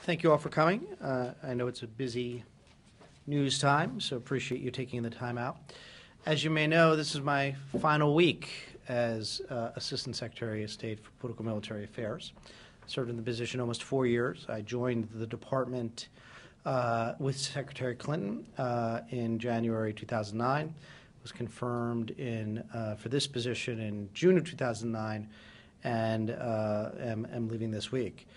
Thank you all for coming. I know it's a busy news time, so appreciate you taking the time out. As you may know, this is my final week as Assistant Secretary of State for Political Military Affairs. Served in the position almost 4 years. I joined the department with Secretary Clinton in January 2009. Was confirmed for this position in June of 2009, and am leaving this week.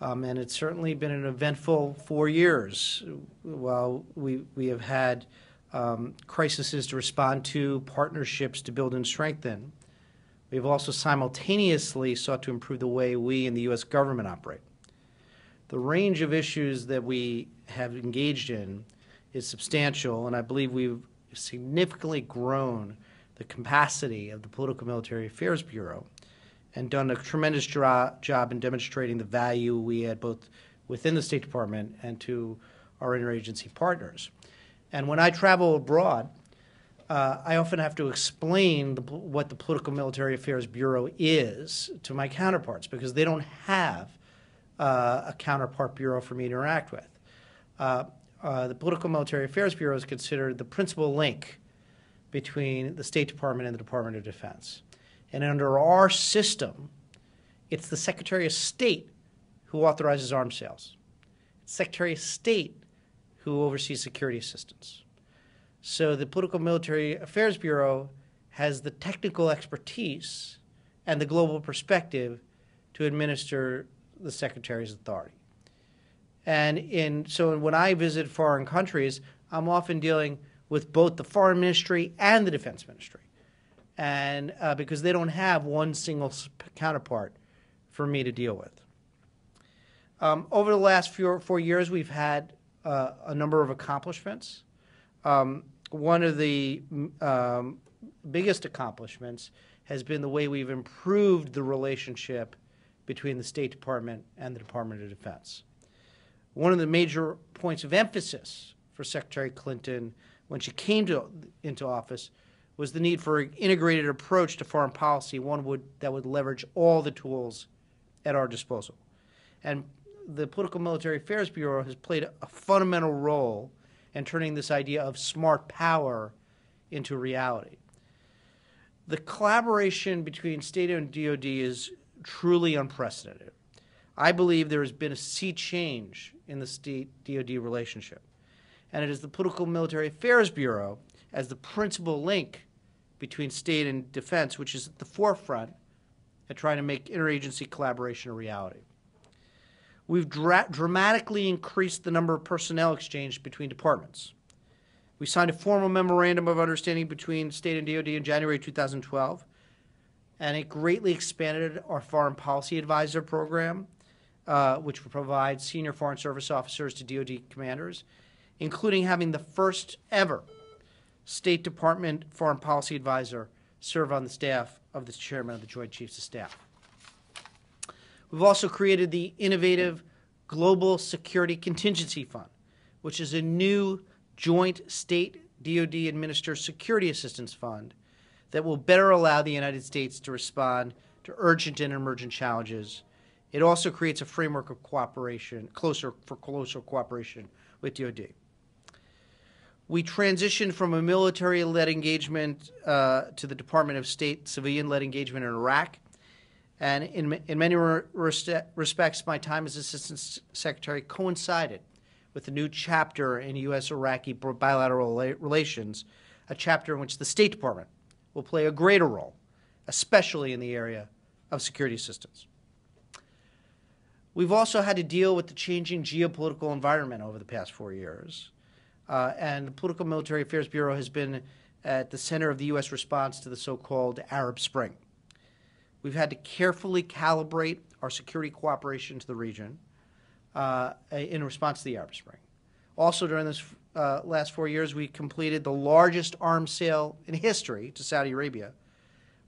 And it's certainly been an eventful 4 years. While we have had crises to respond to, partnerships to build and strengthen, we've also simultaneously sought to improve the way we in the U.S. government operate. The range of issues that we have engaged in is substantial, and I believe we've significantly grown the capacity of the Political Military Affairs Bureau and done a tremendous job in demonstrating the value we add both within the State Department and to our interagency partners. And when I travel abroad, I often have to explain what the Political Military Affairs Bureau is to my counterparts because they don't have a counterpart bureau for me to interact with. The Political Military Affairs Bureau is considered the principal link between the State Department and the Department of Defense. And under our system, it's the Secretary of State who authorizes arms sales. It's Secretary of State who oversees security assistance. So the Political Military Affairs Bureau has the technical expertise and the global perspective to administer the Secretary's authority. And so when I visit foreign countries, I'm often dealing with both the Foreign Ministry and the Defense Ministry. And because they don't have one single counterpart for me to deal with. Over the last 4 years, we've had a number of accomplishments. One of the biggest accomplishments has been the way we've improved the relationship between the State Department and the Department of Defense. One of the major points of emphasis for Secretary Clinton when she came into office was the need for an integrated approach to foreign policy, that would leverage all the tools at our disposal. And the Political Military Affairs Bureau has played a fundamental role in turning this idea of smart power into reality. The collaboration between State and DoD is truly unprecedented. I believe there has been a sea change in the State-DoD relationship. And it is the Political Military Affairs Bureau as the principal link between state and defense, which is at the forefront at trying to make interagency collaboration a reality. We've dramatically increased the number of personnel exchanged between departments. We signed a formal memorandum of understanding between State and DoD in January 2012, and it greatly expanded our Foreign Policy Advisor program, which will provide senior Foreign Service officers to DoD commanders, including having the first ever State Department Foreign Policy Advisor serve on the staff of the Chairman of the Joint Chiefs of Staff. We've also created the innovative Global Security Contingency Fund, which is a new joint state DoD administered security assistance fund that will better allow the United States to respond to urgent and emergent challenges. It also creates a framework of cooperation, closer cooperation with DoD. We transitioned from a military-led engagement to the Department of State civilian-led engagement in Iraq. And in many respects, my time as Assistant Secretary coincided with a new chapter in U.S.-Iraqi bilateral relations, a chapter in which the State Department will play a greater role, especially in the area of security assistance. We've also had to deal with the changing geopolitical environment over the past 4 years. And the Political Military Affairs Bureau has been at the center of the U.S. response to the so-called Arab Spring. We've had to carefully calibrate our security cooperation to the region in response to the Arab Spring. Also, during this last 4 years, we completed the largest arms sale in history to Saudi Arabia,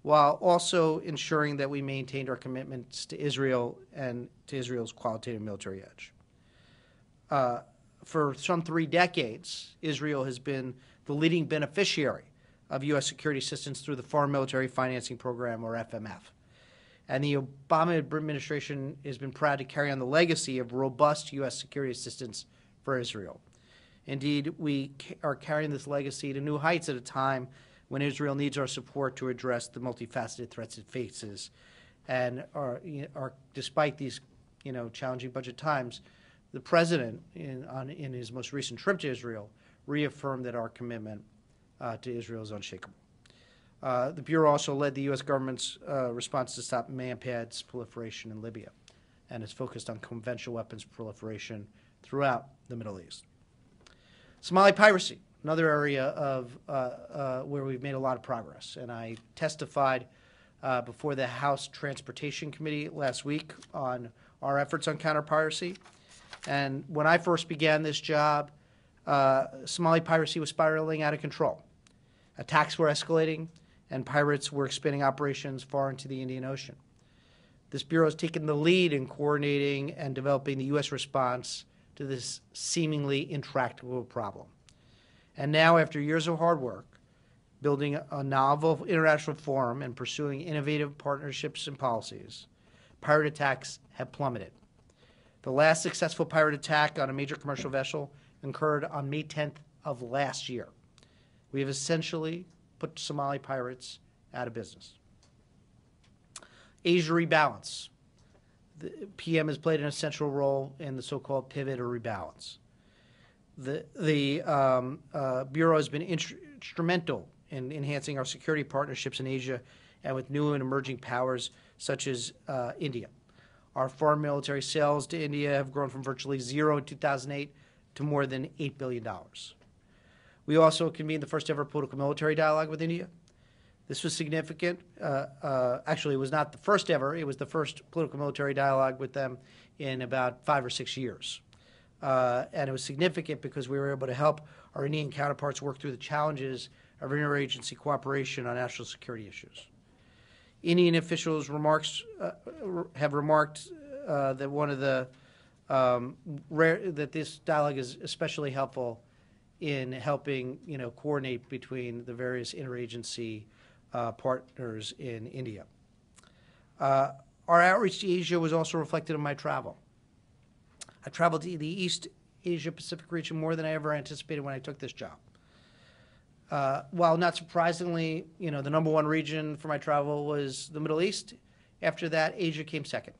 while also ensuring that we maintained our commitments to Israel and to Israel's qualitative military edge. For some 3 decades, Israel has been the leading beneficiary of U.S. security assistance through the Foreign Military Financing Program, or FMF. And the Obama administration has been proud to carry on the legacy of robust U.S. security assistance for Israel. Indeed, we are carrying this legacy to new heights at a time when Israel needs our support to address the multifaceted threats it faces. And despite these, challenging budget times, the president, in his most recent trip to Israel, reaffirmed that our commitment to Israel is unshakable. The Bureau also led the U.S. government's response to stop MANPADS proliferation in Libya, and is focused on conventional weapons proliferation throughout the Middle East. Somali piracy, another area of where we've made a lot of progress, and I testified before the House Transportation Committee last week on our efforts on counter-piracy. And when I first began this job, Somali piracy was spiraling out of control. Attacks were escalating, and pirates were expanding operations far into the Indian Ocean. This Bureau has taken the lead in coordinating and developing the U.S. response to this seemingly intractable problem. And now, after years of hard work, building a novel international forum and pursuing innovative partnerships and policies, pirate attacks have plummeted. The last successful pirate attack on a major commercial vessel occurred on May 10th of last year. We have essentially put Somali pirates out of business. Asia rebalance. The PM has played an essential role in the so-called pivot or rebalance. The Bureau has been instrumental in enhancing our security partnerships in Asia and with new and emerging powers such as India. Our foreign military sales to India have grown from virtually zero in 2008 to more than $8 billion. We also convened the first ever political military dialogue with India. This was significant. Actually, it was not the first ever. It was the first political military dialogue with them in about 5 or 6 years. And it was significant because we were able to help our Indian counterparts work through the challenges of interagency cooperation on national security issues. Indian officials have remarked that one of the that this dialogue is especially helpful in helping coordinate between the various interagency partners in India. Our outreach to Asia was also reflected in my travel. I traveled to the East Asia Pacific region more than I ever anticipated when I took this job. While not surprisingly, the number one region for my travel was the Middle East. After that, Asia came second.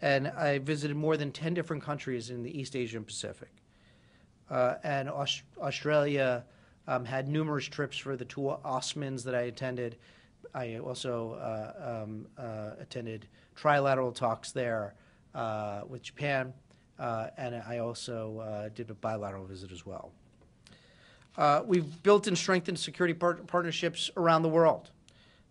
And I visited more than 10 different countries in the East Asian Pacific. And Australia had numerous trips for the two OSMANs that I attended. I also attended trilateral talks there with Japan, and I also did a bilateral visit as well. We've built and strengthened security partnerships around the world.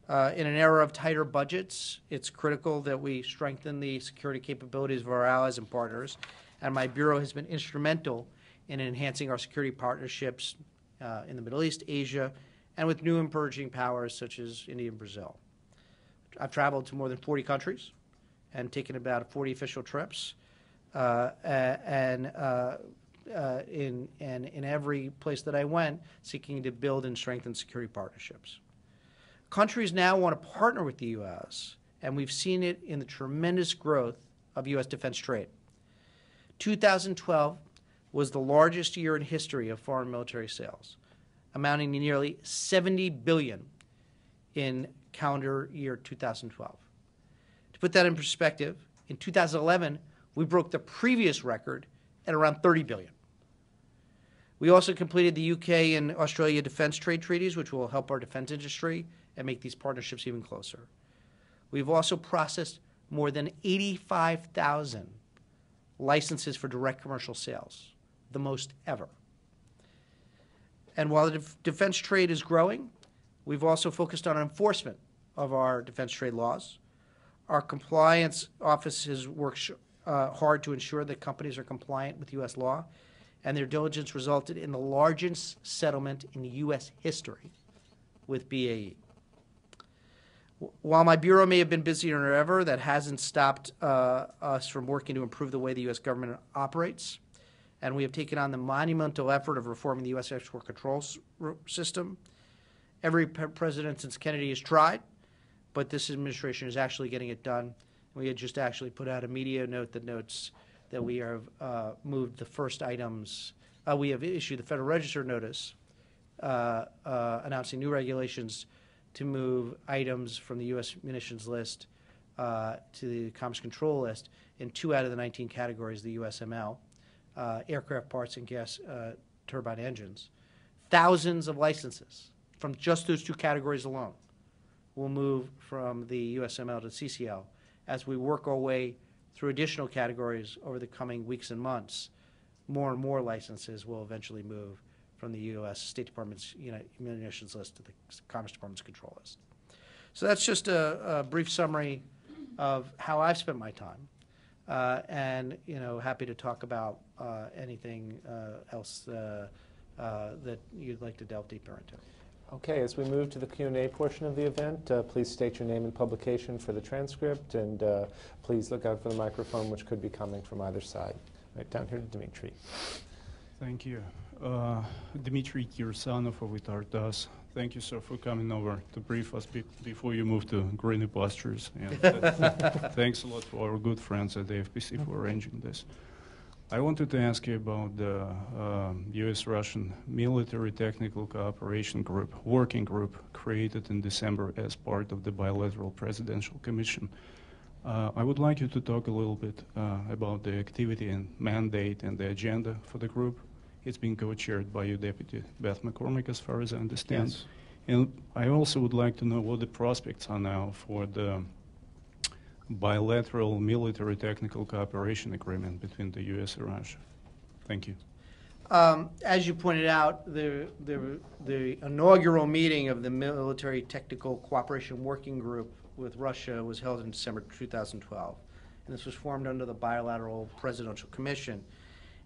In an era of tighter budgets, it's critical that we strengthen the security capabilities of our allies and partners, and my Bureau has been instrumental in enhancing our security partnerships in the Middle East, Asia, and with new emerging powers such as India and Brazil. I've traveled to more than 40 countries and taken about 40 official trips, in every place that I went, seeking to build and strengthen security partnerships. Countries now want to partner with the U.S., and we've seen it in the tremendous growth of U.S. defense trade. 2012 was the largest year in history of foreign military sales, amounting to nearly $70 billion in calendar year 2012. To put that in perspective, in 2011, we broke the previous record at around $30 billion. We also completed the UK and Australia defense trade treaties, which will help our defense industry and make these partnerships even closer. We've also processed more than 85,000 licenses for direct commercial sales, the most ever. And while the defense trade is growing, we've also focused on enforcement of our defense trade laws. Our compliance office has worked hard to ensure that companies are compliant with U.S. law, and their diligence resulted in the largest settlement in U.S. history with BAE. While my Bureau may have been busier than ever, that hasn't stopped us from working to improve the way the U.S. government operates. And we have taken on the monumental effort of reforming the U.S. export control system Every president since Kennedy has tried, but this administration is actually getting it done. We had just actually put out a media note that notes that we have moved the first items. We have issued the Federal Register notice announcing new regulations to move items from the U.S. munitions list to the Commerce Control List in 2 out of the 19 categories of the USML, aircraft parts and gas turbine engines. Thousands of licenses from just those 2 categories alone will move from the USML to CCL as we work our way through additional categories over the coming weeks and months. More and more licenses will eventually move from the U.S. State Department's munitions list to the Commerce Department's control list. So that's just a brief summary of how I've spent my time, and happy to talk about anything else that you'd like to delve deeper into. Okay, as we move to the Q&A portion of the event, please state your name and publication for the transcript, and please look out for the microphone, which could be coming from either side. Right down here to Dmitry. Thank you. Dmitry Kirsanov of Itartas. Thank you, sir, for coming over to brief us before you move to greener pastures. And thanks a lot to our good friends at the FPC for arranging this. I wanted to ask you about the U.S.-Russian Military Technical Cooperation Group, working group created in December as part of the Bilateral Presidential Commission. I would like you to talk a little bit about the activity and mandate and the agenda for the group. It's been co-chaired by your Deputy Beth McCormick, as far as I understand. Yes. And I also would like to know what the prospects are now for the bilateral military technical cooperation agreement between the U.S. and Russia. Thank you. As you pointed out, the inaugural meeting of the Military Technical Cooperation Working Group with Russia was held in December 2012. And this was formed under the Bilateral Presidential Commission.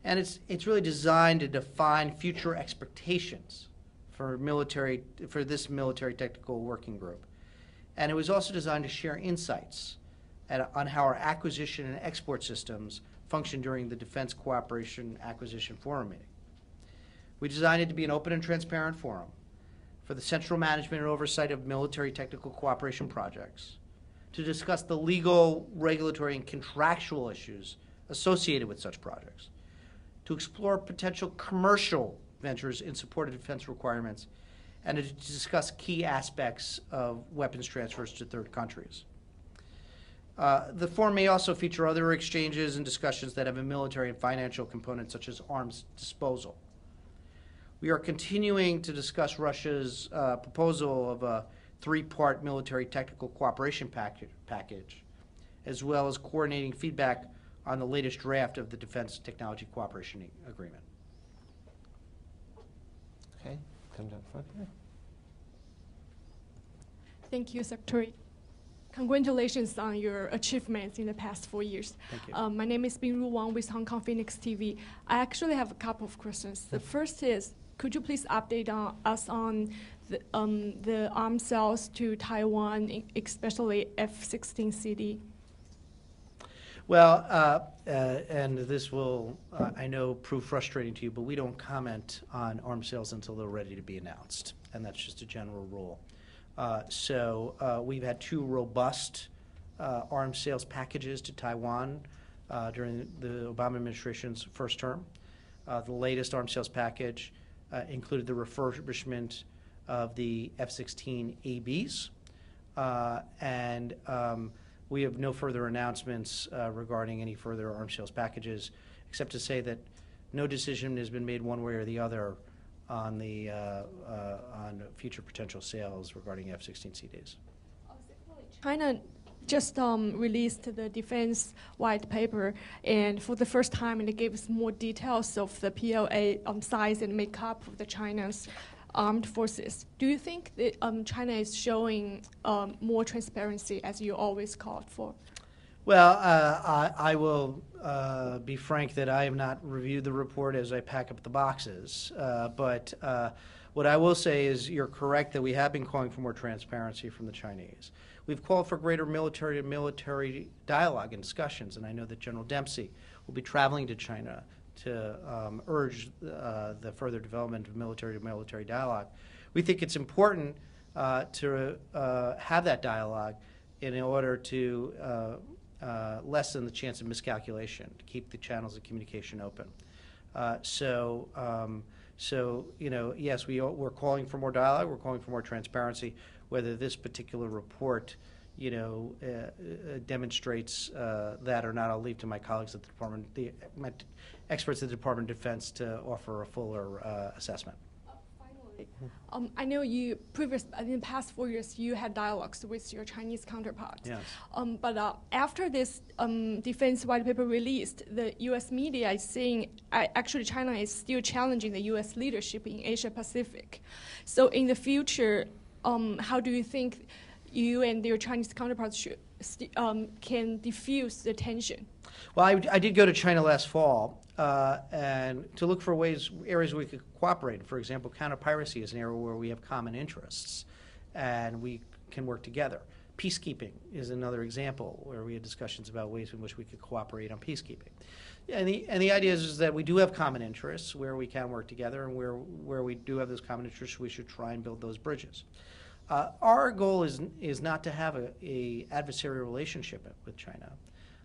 And it's really designed to define future expectations for this Military Technical Working Group. And it was also designed to share insights on how our acquisition and export systems function during the Defense Cooperation Acquisition Forum meeting. We designed it to be an open and transparent forum for the central management and oversight of military technical cooperation projects, to discuss the legal, regulatory, and contractual issues associated with such projects, to explore potential commercial ventures in support of defense requirements, and to discuss key aspects of weapons transfers to third countries. The forum may also feature other exchanges and discussions that have a military and financial component, such as arms disposal. We are continuing to discuss Russia's proposal of a 3-part military technical cooperation package, as well as coordinating feedback on the latest draft of the Defense Technology Cooperation Agreement. Okay, come down front here. Thank you, Secretary. Congratulations on your achievements in the past 4 years. Thank you. My name is Bingru Wang with Hong Kong Phoenix TV. I actually have a couple of questions. The first is, could you please update us on the arms sales to Taiwan, especially F-16CD? Well, and this will, I know, prove frustrating to you, but we don't comment on arms sales until they're ready to be announced, and that's just a general rule. So we've had 2 robust arms sales packages to Taiwan during the Obama administration's first term. The latest arms sales package included the refurbishment of the F-16ABs, and we have no further announcements regarding any further arms sales packages, except to say that no decision has been made one way or the other on the on future potential sales regarding F-16CDs. China just released the defense white paper, and for the first time, it gives more details of the PLA size and makeup of the China's armed forces. Do you think that China is showing more transparency, as you always called for? Well, I will be frank that I have not reviewed the report as I pack up the boxes. But what I will say is you're correct that we have been calling for more transparency from the Chinese. We've called for greater military-to-military dialogue and discussions, and I know that General Dempsey will be traveling to China to urge the further development of military-to-military dialogue. we think it's important to have that dialogue in order to lessen the chance of miscalculation, to keep the channels of communication open. So yes, we're calling for more dialogue. We're calling for more transparency. Whether this particular report, demonstrates that or not, I'll leave to my colleagues at the department, my experts at the Department of Defense, to offer a fuller assessment. Finally, I know in the past 4 years, you had dialogues with your Chinese counterparts. Yes. But after this defense white paper released, the U.S. media is saying actually China is still challenging the U.S. leadership in Asia Pacific. So in the future, how do you think you and your Chinese counterparts can diffuse the tension? Well, I did go to China last fall and to look for areas where we could cooperate. For example, counter-piracy is an area where we have common interests and we can work together. Peacekeeping is another example where we had discussions about ways in which we could cooperate on peacekeeping. And the idea is that we do have common interests where we can work together, and where we do have those common interests, we should try and build those bridges. Our goal is not to have a adversarial relationship with China.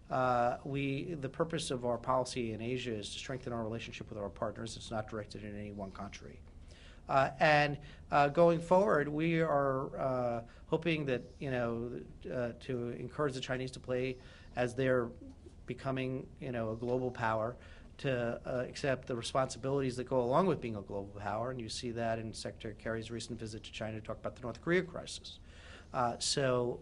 The purpose of our policy in Asia is to strengthen our relationship with our partners. It's not directed in any one country. And going forward, we are hoping that to encourage the Chinese to play as they're becoming a global power, to accept the responsibilities that go along with being a global power, and you see that in Secretary Kerry's recent visit to China to talk about the North Korea crisis. So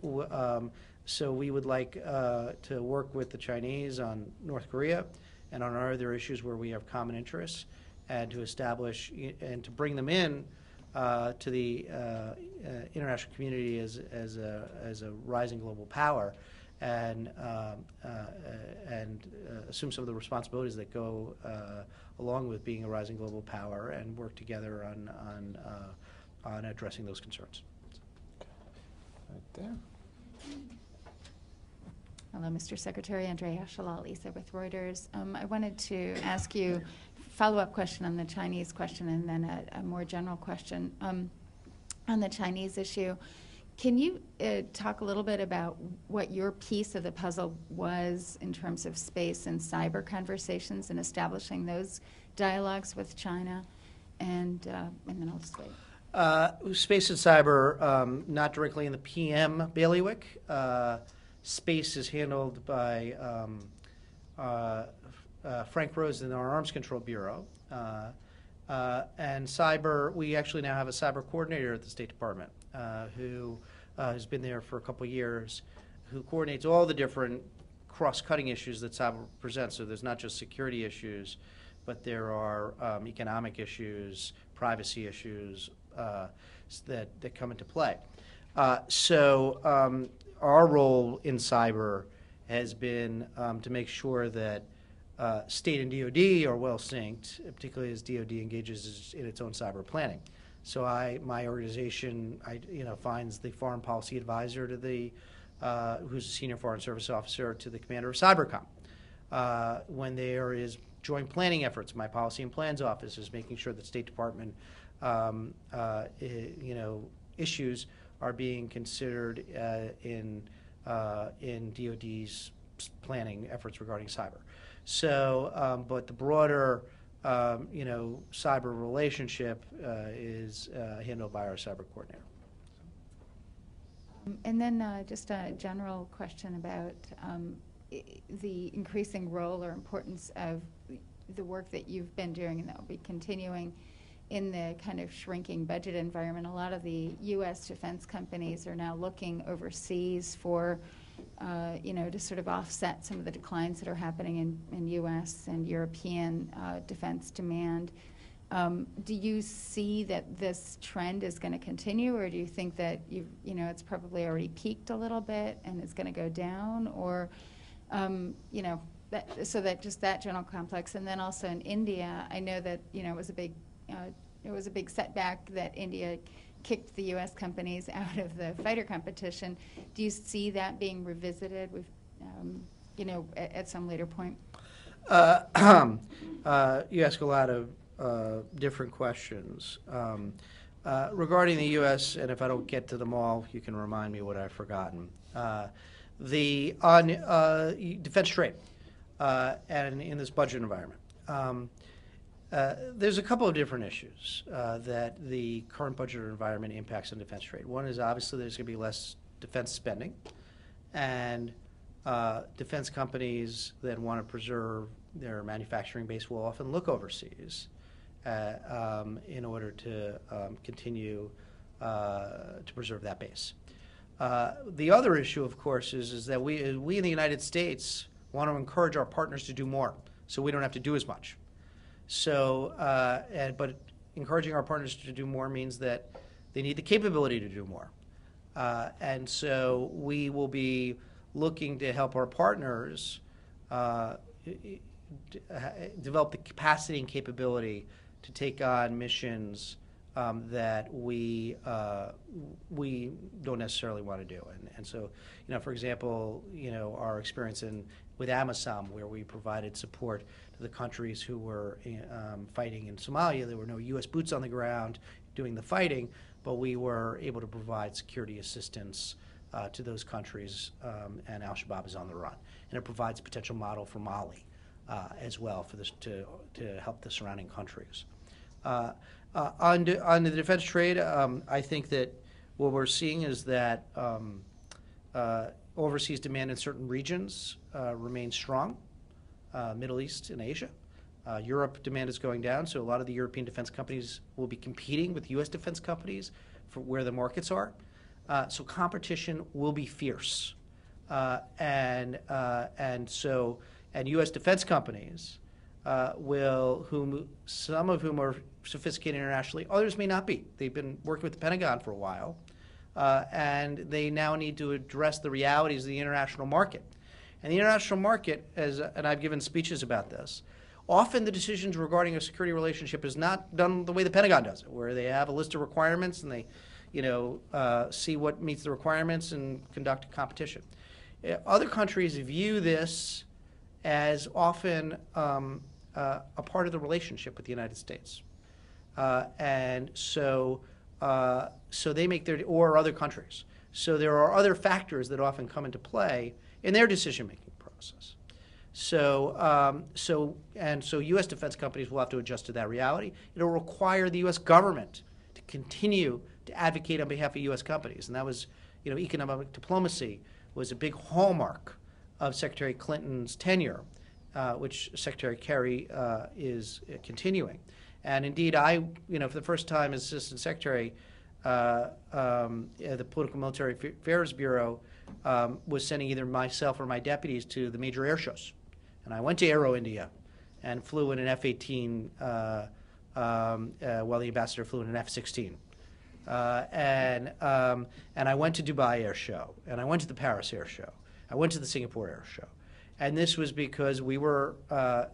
we would like to work with the Chinese on North Korea and on other issues where we have common interests, and to establish and to bring them in to the international community as a rising global power, and assume some of the responsibilities that go along with being a rising global power, and work together on addressing those concerns. Right there. Hello, Mr. Secretary. Andrea Shalal, Lisa with Reuters. I wanted to ask you a follow-up question on the Chinese question, and then a more general question. On the Chinese issue, can you talk a little bit about what your piece of the puzzle was in terms of space and cyber conversations and establishing those dialogues with China? And then I'll just wait. Space and cyber, not directly in the PM bailiwick. Space is handled by Frank Rose in our Arms Control Bureau. And cyber, we actually now have a cyber coordinator at the State Department who has been there for a couple of years, who coordinates all the different cross-cutting issues that cyber presents. So there's not just security issues, but there are economic issues, privacy issues that come into play. So our role in cyber has been to make sure that State and DoD are well synced, particularly as DoD engages in its own cyber planning. So my organization, finds the foreign policy advisor to the, who's a senior foreign service officer, to the commander of Cybercom. When there is joint planning efforts, my policy and plans office is making sure that State Department, issues are being considered in DoD's planning efforts regarding cyber. So, but the broader, cyber relationship is handled by our cyber coordinator. And then just a general question about the increasing role or importance of the work that you've been doing and that will be continuing in the kind of shrinking budget environment. A lot of the U.S. defense companies are now looking overseas for to sort of offset some of the declines that are happening in U.S. and European defense demand. Do you see that this trend is going to continue, or do you think that it's probably already peaked a little bit and it's going to go down, or so that just that general complex? And then also in India, I know that it was a big setback that India kicked the U.S. companies out of the fighter competition. Do you see that being revisited with, at some later point? You ask a lot of different questions. Regarding the U.S., and if I don't get to them all, you can remind me what I've forgotten. On defense trade and in this budget environment, there's a couple of different issues that the current budget environment impacts on defense trade. One is obviously there's going to be less defense spending, and defense companies that want to preserve their manufacturing base will often look overseas in order to continue to preserve that base. The other issue, of course, is that we in the United States want to encourage our partners to do more, so we don't have to do as much. So, but encouraging our partners to do more means that they need the capability to do more. And so we will be looking to help our partners develop the capacity and capability to take on missions that we don't necessarily want to do. And so, for example, our experience with AMISOM, where we provided support to the countries who were fighting in Somalia. There were no U.S. boots on the ground doing the fighting, but we were able to provide security assistance to those countries, and al-Shabaab is on the run. And it provides a potential model for Mali as well for this to help the surrounding countries. On the defense trade, I think that what we're seeing is that overseas demand in certain regions remains strong, Middle East and Asia. Europe demand is going down, so a lot of the European defense companies will be competing with U.S. defense companies for where the markets are. So competition will be fierce, and U.S. defense companies some of whom are sophisticated internationally, others may not be. They've been working with the Pentagon for a while, and they now need to address the realities of the international market. And the international market, and I've given speeches about this, often the decisions regarding a security relationship is not done the way the Pentagon does it, where they have a list of requirements and they see what meets the requirements and conduct a competition. Other countries view this as often a part of the relationship with the United States. And so they make their, or other countries. So there are other factors that often come into play in their decision-making process. So U.S. defense companies will have to adjust to that reality. It'll require the U.S. government to continue to advocate on behalf of U.S. companies. And that was, economic diplomacy was a big hallmark of Secretary Clinton's tenure, which Secretary Kerry is continuing. And indeed, for the first time as Assistant Secretary, the Political Military Affairs Bureau was sending either myself or my deputies to the major air shows. And I went to Aero India and flew in an F-18 while the ambassador flew in an F-16. And I went to Dubai Air Show, and I went to the Paris Air Show. I went to the Singapore Air Show. And this was because we were,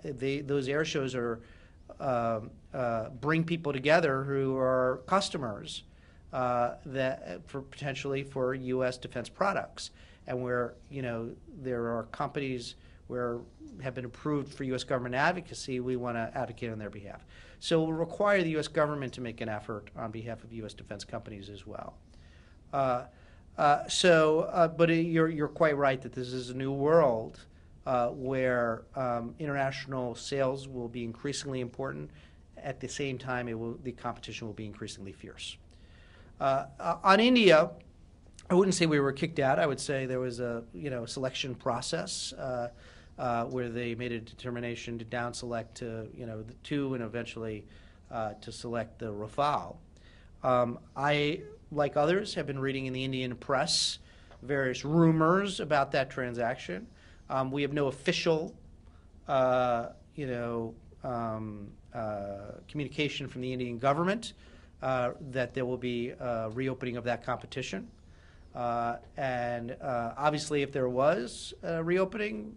those air shows are, bring people together who are customers potentially for U.S. defense products. And where, there are companies where have been approved for U.S. government advocacy, we want to advocate on their behalf. So it will require the U.S. government to make an effort on behalf of U.S. defense companies as well. But you're quite right that this is a new world where international sales will be increasingly important. At the same time, the competition will be increasingly fierce. On India, I wouldn't say we were kicked out. I would say there was a selection process where they made a determination to down select to the two and eventually to select the Rafale. I, like others, have been reading in the Indian press various rumors about that transaction. We have no official, communication from the Indian government that there will be a reopening of that competition. And obviously, if there was a reopening,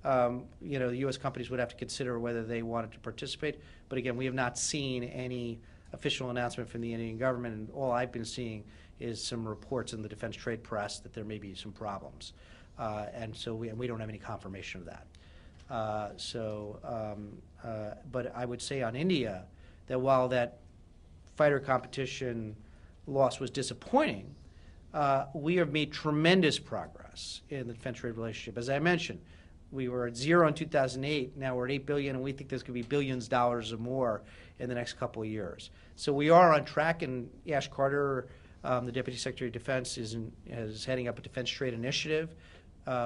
the U.S. companies would have to consider whether they wanted to participate. But again, we have not seen any official announcement from the Indian government, and all I've been seeing is some reports in the defense trade press that there may be some problems. And so we don't have any confirmation of that. But I would say on India that while that fighter competition loss was disappointing, we have made tremendous progress in the defense trade relationship. As I mentioned, we were at 0 in 2008. Now we're at $8 billion, and we think there's going to be billions of dollars or more in the next couple of years. So we are on track, and Ash Carter, the Deputy Secretary of Defense, is heading up a defense trade initiative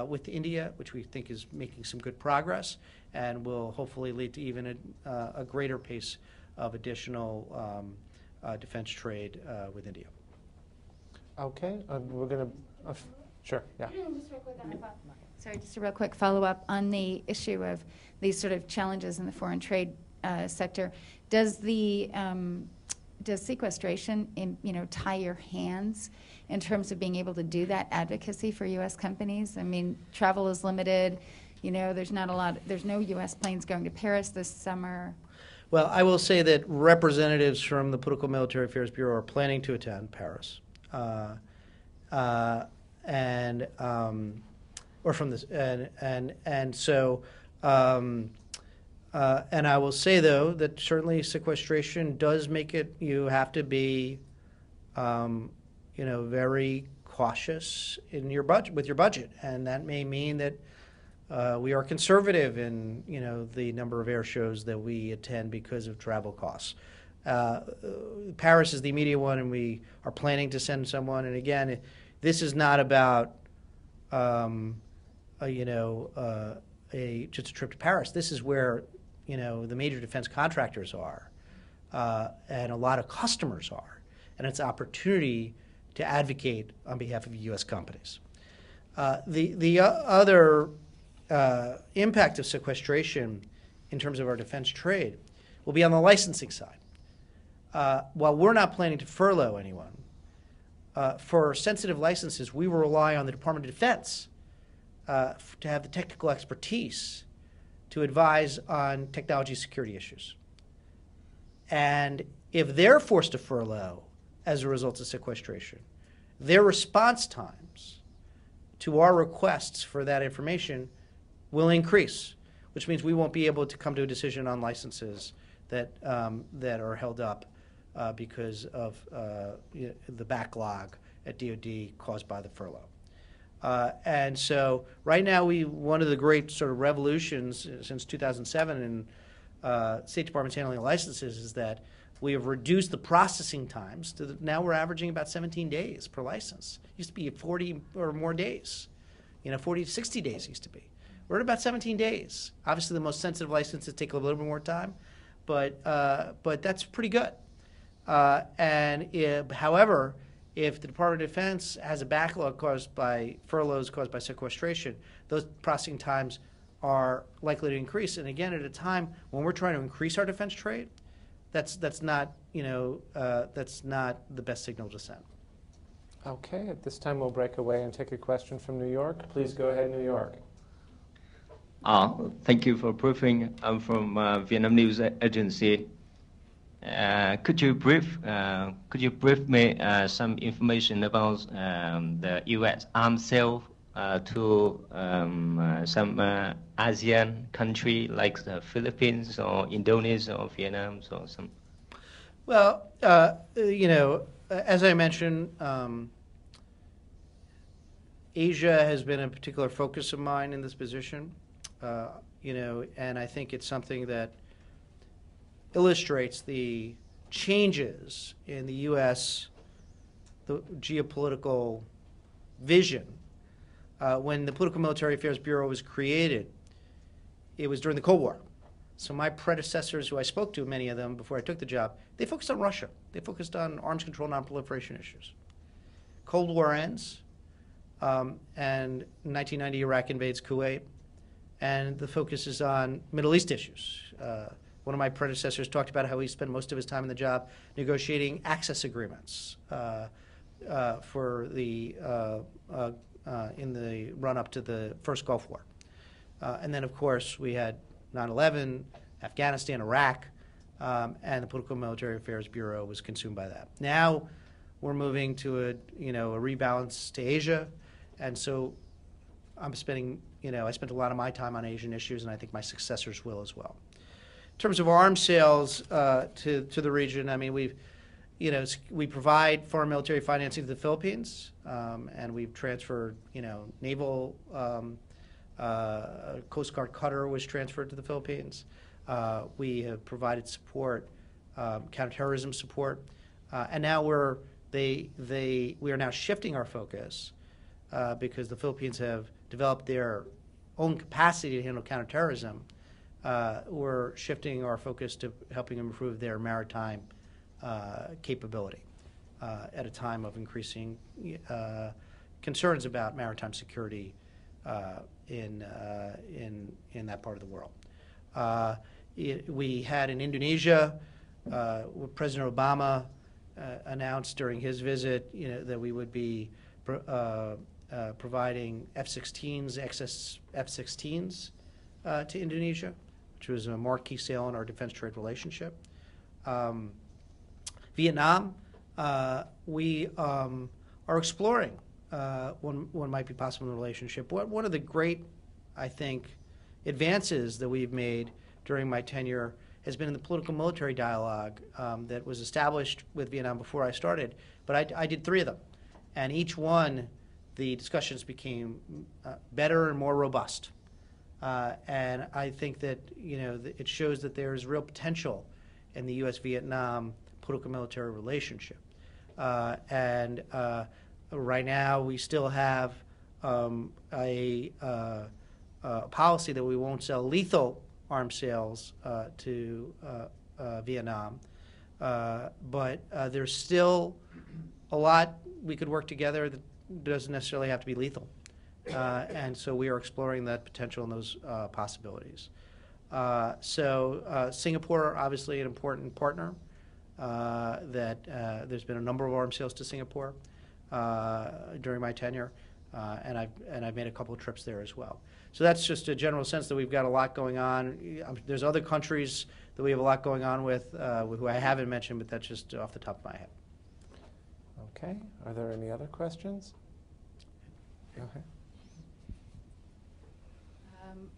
with India, which we think is making some good progress and will hopefully lead to even a greater pace of additional defense trade with India. Okay, we're going to, sure, yeah. Just real quick on the Sorry, just a real quick follow-up on the issue of these sort of challenges in the foreign trade sector. Does the does sequestration, tie your hands in terms of being able to do that advocacy for U.S. companies? I mean, travel is limited. There's no U.S. planes going to Paris this summer. Well, I will say that representatives from the Political Military Affairs Bureau are planning to attend Paris, or from this, and so, and I will say though that certainly sequestration does make it. You have to be, very cautious in your budget with your budget, and that may mean that we are conservative in the number of air shows that we attend because of travel costs. Paris is the immediate one, and we are planning to send someone. And again, this is not about just a trip to Paris. This is where the major defense contractors are, and a lot of customers are, and it's an opportunity to advocate on behalf of U.S. companies. The other impact of sequestration in terms of our defense trade will be on the licensing side. While we're not planning to furlough anyone, for sensitive licenses, we will rely on the Department of Defense to have the technical expertise to advise on technology security issues. And if they're forced to furlough as a result of sequestration, their response times to our requests for that information will increase, which means we won't be able to come to a decision on licenses that are held up because of the backlog at DoD caused by the furlough. And so right now, one of the great sort of revolutions since 2007 in State Department's handling of licenses is that we have reduced the processing times to now we're averaging about 17 days per license. It used to be 40 or more days. 40 to 60 days used to be. We're at about 17 days. Obviously, the most sensitive licenses take a little bit more time, but that's pretty good. However, if the Department of Defense has a backlog caused by furloughs caused by sequestration, those processing times are likely to increase. And again, at a time when we're trying to increase our defense trade, that's not the best signal to send. Okay, at this time we'll break away and take a question from New York. Please go ahead, New York. Thank you for briefing. I'm from Vietnam News Agency. Could you brief me some information about the U.S. arms sale to some ASEAN country like the Philippines or Indonesia or Vietnam or some? Well, as I mentioned, Asia has been a particular focus of mine in this position, and I think it's something that illustrates the changes in the U.S. the geopolitical vision. When the Political Military Affairs Bureau was created, it was during the Cold War. So my predecessors, who I spoke to, many of them, before I took the job, they focused on Russia. They focused on arms control, non-proliferation issues. Cold War ends, and in 1990, Iraq invades Kuwait, and the focus is on Middle East issues. One of my predecessors talked about how he spent most of his time in the job negotiating access agreements for the in the run-up to the first Gulf War. And then, of course, we had 9/11, Afghanistan, Iraq, and the Political Military Affairs Bureau was consumed by that. Now we're moving to a rebalance to Asia, and so I'm spending, I spent a lot of my time on Asian issues, and I think my successors will as well. In terms of arms sales to the region, I mean, we provide foreign military financing to the Philippines, and we've transferred, naval Coast Guard cutter was transferred to the Philippines. We have provided support, counterterrorism support, and now we are now shifting our focus because the Philippines have developed their own capacity to handle counterterrorism. We're shifting our focus to helping improve their maritime capability at a time of increasing concerns about maritime security in that part of the world. We had in Indonesia, President Obama announced during his visit, that we would be providing F-16s, excess F-16s to Indonesia, which was a marquee sale in our defense trade relationship. Vietnam, we are exploring what might be possible in the relationship. One of the great, I think, advances that we've made during my tenure has been in the political military dialogue that was established with Vietnam before I started, but I did 3 of them. And each one, the discussions became better and more robust. And I think that, it shows that there is real potential in the U.S.-Vietnam political military relationship. And right now, we still have a policy that we won't sell lethal arms sales to Vietnam. But there's still a lot we could work together that doesn't necessarily have to be lethal. And so we are exploring that potential and those possibilities. Singapore, obviously an important partner. There's been a number of arms sales to Singapore during my tenure, and I've made a couple of trips there as well. So that's just a general sense that we've got a lot going on. There's other countries that we have a lot going on with who I haven't mentioned, but that's just off the top of my head. Okay. Are there any other questions? Okay.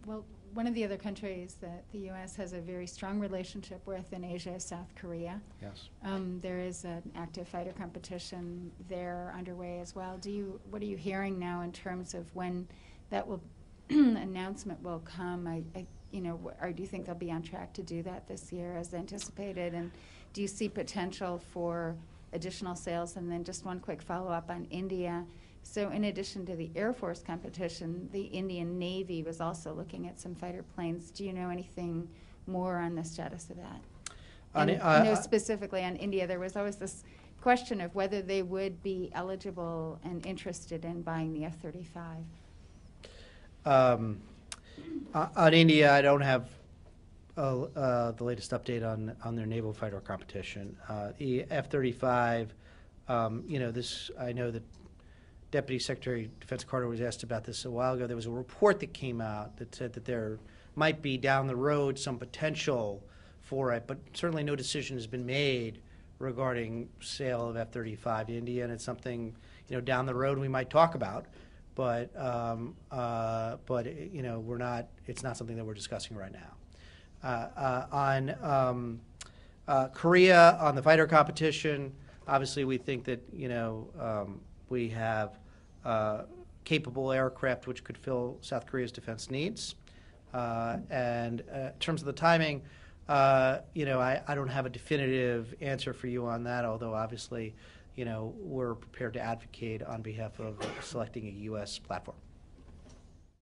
Well, one of the other countries that the U.S. has a very strong relationship with in Asia is South Korea. Yes. There is an active fighter competition there underway as well. What are you hearing now in terms of when that will announcement will come? Or do you think they'll be on track to do that this year as anticipated? And do you see potential for additional sales? And then just one quick follow-up on India. So in addition to the Air Force competition, the Indian Navy was also looking at some fighter planes. Do you know anything more on the status of that? And specifically on India, there was always this question of whether they would be eligible and interested in buying the F-35. On India, I don't have the latest update on their naval fighter competition. The F-35, I know that Deputy Secretary of Defense Carter was asked about this a while ago. There was a report that came out that said that there might be down the road some potential for it, but certainly no decision has been made regarding sale of F-35 to India, and it's something down the road we might talk about. But we're not. It's not something that we're discussing right now. On Korea, on the fighter competition, obviously we think that we have capable aircraft which could fill South Korea's defense needs. And in terms of the timing, I don't have a definitive answer for you on that. Although obviously, we're prepared to advocate on behalf of selecting a U.S. platform.